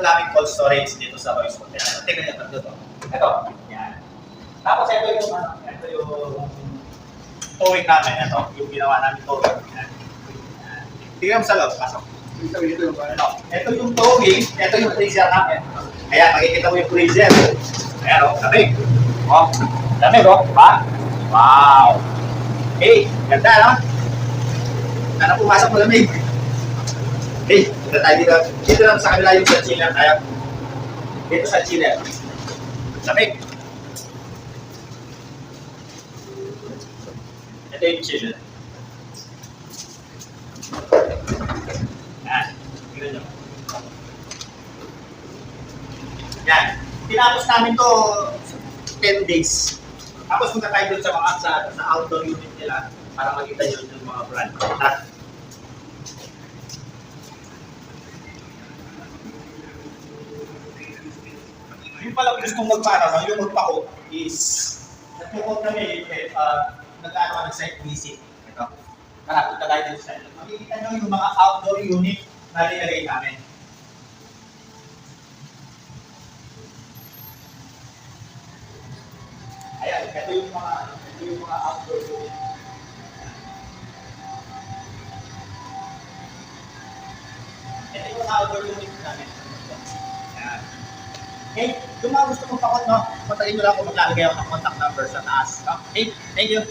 daming cold storage dito sa Royce Hotel. Tingnan niyo ito. Ito. Yan. Tapos ito yung towing namin. Ito, yung ginawa namin towing. Yan. Tingnan mo sa loob. Pasok. Ito yung towing. Ito yung freezer namin. Ayan, makikita mo yung freezer. Ayan o, lamig. O, lamig o, ba? Wow. Hey, ganda no? Sana pumasok mo lamig. Hey, dito tayo dito. Dito lang sa kabila yung sa chiller tayo. Dito sa chiller. Lamig. Ito yung chiller. Yan. Tignan nyo. Yan. Tinapos namin to 10 days. Tapos punta tayo dun sa mga sa outdoor unit nila para makita nyo yung mga brand. Yung pala gustong magpara, yung magpako is nagpukot kami, nag-ano ka ng site visit. Ito. Tara, punta tayo dun sa site. Makikita nyo yung mga outdoor unit na nilagay namin. Ayan, ito yung mga outdoor unit. Ito yung mga outdoor unit namin. Ayan. Okay, kung mga gusto mong pakot, no, patayin nyo lang kung maglalagay ako ng contact number sa taas. Okay, thank you.